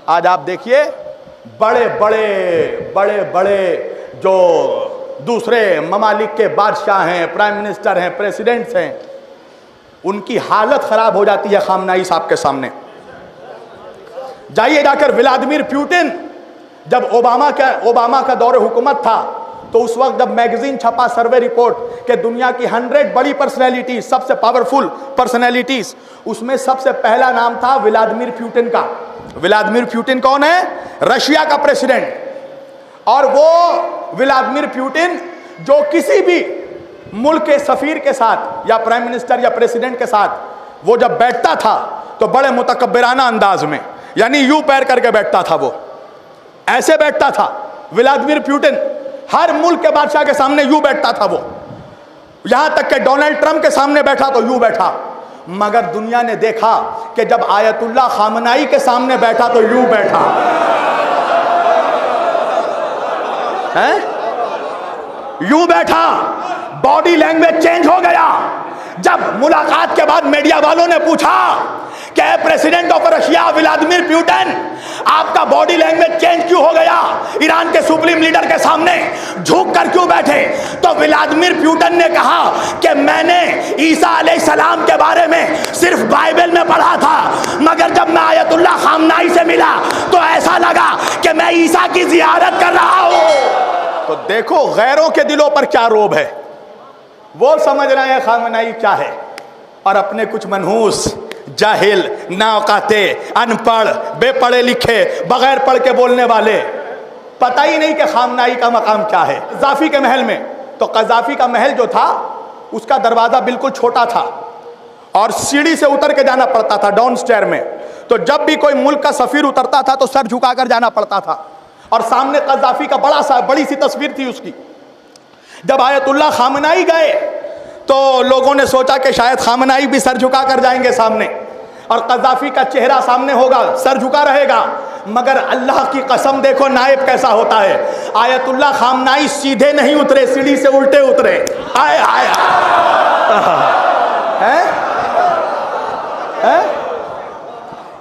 آج آپ دیکھیے بڑے بڑے جو دوسرے ممالک کے بادشاہ ہیں، پرائم منسٹر ہیں، پریسیڈنٹس ہیں، ان کی حالت خراب ہو جاتی ہے خامنائی صاحب کے سامنے۔ جائیے جا کر ولادیمیر پیوٹن، جب اوباما کا دور حکومت تھا تو اس وقت جب میگزین چھپا سروے رپورٹ کہ دنیا کی 100 بڑی پرسنالٹیز، سب سے پاورفل پرسنالٹیز، اس میں سب سے پہلا نام تھا ولادیمیر پیوٹن کا۔ ولادیمیر پیوٹن کون ہے؟ رشیا کا پریسیڈنٹ۔ اور وہ ولادیمیر پیوٹن جو کسی بھی ملک کے سفیر کے ساتھ یا پرائم منسٹر یا پریسیڈنٹ کے ساتھ وہ جب بیٹھتا تھا تو بڑے متکبرانہ انداز میں، یعنی یوں پیر کر کے بیٹھتا تھا، وہ ایسے بیٹھتا تھا ولادیمیر پیوٹن، ہر ملک کے بادشاہ کے سامنے یوں بیٹھتا تھا وہ، یہاں تک کہ ڈونلڈ ٹرمپ کے سامنے بیٹھا تو یوں بیٹھا۔ مگر دنیا نے دیکھا کہ جب آیت اللہ خامنائی کے سامنے بیٹھا تو یوں بیٹھا، یوں بیٹھا، باڈی لینگویج چینج ہو گیا۔ جب ملاقات کے بعد میڈیا والوں نے پوچھا کہ اے president of Russia Vladimir Putin, آپ کا باڈی لینگویج چینج کیوں ہو گیا؟ ایران کے سپریم لیڈر کے سامنے جھک کر کیوں بیٹھے؟ تو ولادیمیر پیوٹن نے کہا کہ میں نے عیسیٰ علیہ السلام کے بارے میں صرف بائبل میں پڑھا تھا، مگر جب میں آیت اللہ خامنائی سے ملا تو ایسا لگا کہ میں عیسیٰ کی زیارت کر رہا ہوں۔ تو دیکھو غیروں کے دلوں پر کیا روب ہے، وہ سمجھ رہے ہیں خامنائی کیا ہے، اور اپنے کچھ منحوس، جاہل، نااوقاتے، ان پڑھ، بے پڑھے لکھے، بغیر پڑھ کے بولنے والے، پتہ ہی نہیں کہ خامنائی کا مقام کیا ہے۔ قذافی کے محل میں، تو قذافی کا محل جو تھا اس کا دروازہ بالکل چھوٹا تھا اور سیڑھی سے اتر کے جانا پڑتا تھا ڈاؤن سٹیئر میں، تو جب بھی کوئی ملک کا سفیر اترتا تھا تو سر جھکا کر جانا پڑتا تھا، اور سامنے قذافی کا بڑی سی تصویر تھی اس کی۔ جب آیت اللہ خامنائی گئے تو لوگوں نے سوچا کہ شاید خامنائی بھی سر جھکا کر جائیں گے سامنے، اور قذافی کا چہرہ سامنے ہوگا، سر جھکا رہے گا، مگر اللہ کی قسم دیکھو نائب کیسا ہوتا ہے۔ آیت اللہ خامنائی سیدھے نہیں اترے، سیڑھی سے الٹے اترے۔ آئے آئے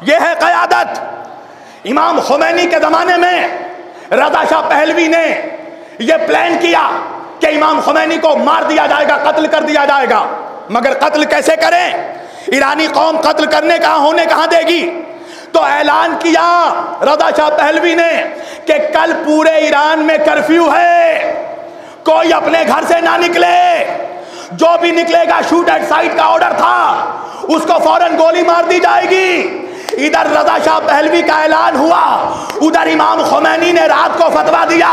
یہ ہے قیادت۔ امام خمینی کے زمانے میں رضا شاہ پہلوی نے یہ پلان کیا کہ امام خمینی کو مار دیا جائے گا، قتل کر دیا جائے گا، مگر قتل کیسے کریں؟ ایرانی قوم قتل کرنے ہونے کہاں دے گی؟ تو اعلان کیا رضا شاہ پہلوی نے کہ کل پورے ایران میں کرفیو ہے، کوئی اپنے گھر سے نہ نکلے، جو بھی نکلے گا شوٹ ایٹ سائٹ کا آرڈر تھا، اس کو فوراً گولی مار دی جائے گی۔ ادھر رضا شاہ پہلوی کا اعلان ہوا، ادھر امام خمینی نے رات کو فتویٰ دیا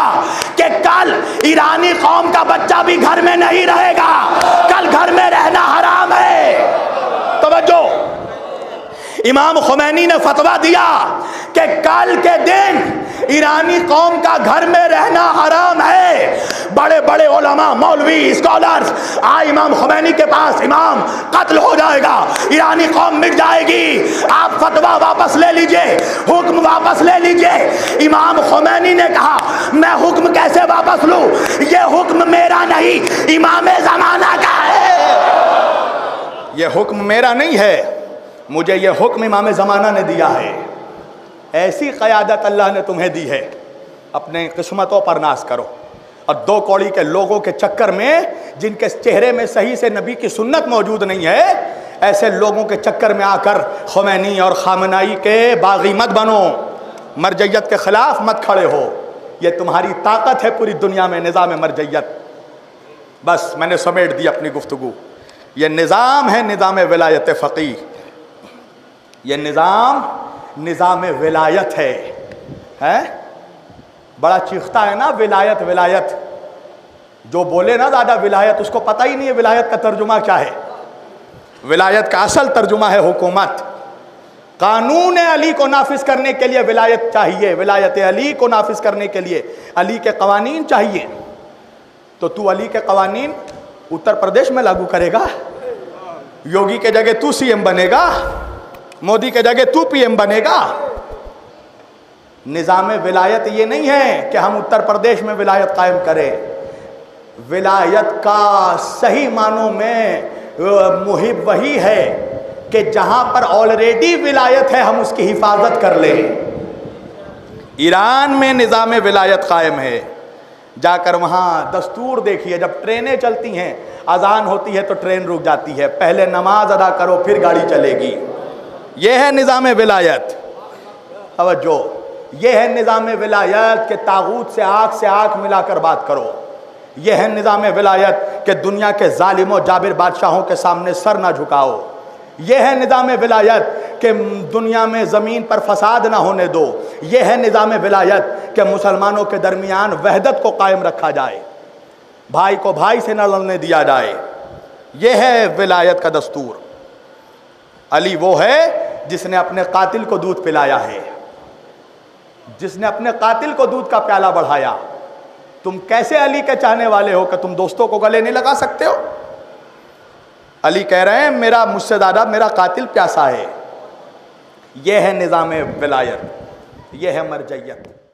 کہ کل ایرانی قوم کا بچہ بھی گھر میں نہیں رہے گا، کل گھر میں رہنا حرام ہے۔ توجہ، امام خمینی نے فتویٰ دیا کہ کل کے دن ایرانی قوم کا گھر میں رہنا حرام ہے۔ بڑے بڑے علماء، مولوی، اسکالرز آئے امام خمینی کے پاس، امام قتل ہو جائے گا، ایرانی قوم مٹ جائے گی، آپ فتویٰ واپس لے لیجئے، حکم واپس لے لیجئے۔ امام خمینی نے کہا میں حکم کیسے واپس لوں؟ یہ حکم میرا نہیں، امام زمانہ کا ہے۔ یہ حکم میرا نہیں ہے، مجھے یہ حکم امام زمانہ نے دیا ہے۔ ایسی قیادت اللہ نے تمہیں دی ہے، اپنے قسمتوں پر ناز کرو، اور دو کوڑی کے لوگوں کے چکر میں، جن کے چہرے میں صحیح سے نبی کی سنت موجود نہیں ہے، ایسے لوگوں کے چکر میں آ کر خمینی اور خامنائی کے باغی مت بنو، مرجعیت کے خلاف مت کھڑے ہو۔ یہ تمہاری طاقت ہے پوری دنیا میں، نظام مرجعیت۔ بس میں نے سمیٹ دی اپنی گفتگو۔ یہ نظام ہے نظام ولایت فقیہ، یہ نظام ولایت ہے۔ بڑا چیختا ہے نا ولایت ولایت، جو بولے نا زیادہ ولایت، اس کو پتہ ہی نہیں ہے ولایت کا ترجمہ کیا ہے۔ ولایت کا اصل ترجمہ ہے حکومت۔ قانون علی کو نافذ کرنے کے لیے ولایت چاہیے، ولایت علی کو نافذ کرنے کے لیے علی کے قوانین چاہیے۔ تو علی کے قوانین اتر پردیش میں لاگو کرے گا، یوگی کے جگہ تو سی ایم بنے گا، مودی کے جگہ تو پی ایم بنے گا۔ نظام ولایت یہ نہیں ہے کہ ہم اتر پردیش میں ولایت قائم کریں۔ ولایت کا صحیح معنوں میں محب وہی ہے کہ جہاں پر آلریڈی ولایت ہے ہم اس کی حفاظت کر لیں۔ ایران میں نظام ولایت قائم ہے، جا کر وہاں دستور دیکھیے، جب ٹرینیں چلتی ہیں اذان ہوتی ہے تو ٹرین رک جاتی ہے، پہلے نماز ادا کرو پھر گاڑی چلے گی۔ یہ ہے نظام ولایت۔ توجہ، یہ ہے نظام ولایت کہ طاغوت سے آنکھ ملا کر بات کرو۔ یہ ہے نظام ولایت کہ دنیا کے ظالم و جابر بادشاہوں کے سامنے سر نہ جھکاؤ۔ یہ ہے نظام ولایت کہ دنیا میں زمین پر فساد نہ ہونے دو۔ یہ ہے نظام ولایت کہ مسلمانوں کے درمیان وحدت کو قائم رکھا جائے، بھائی کو بھائی سے نہ لڑنے دیا جائے۔ یہ ہے ولایت کا دستور۔ علی وہ ہے جس نے اپنے قاتل کو دودھ پلایا ہے، جس نے اپنے قاتل کو دودھ کا پیالہ بڑھایا۔ تم کیسے علی کے چاہنے والے ہو کہ تم دوستوں کو گلے نہیں لگا سکتے ہو؟ علی کہہ رہے ہیں مجھ سے زیادہ میرا قاتل پیاسا ہے۔ یہ ہے نظام ولایت، یہ ہے مرجعیت۔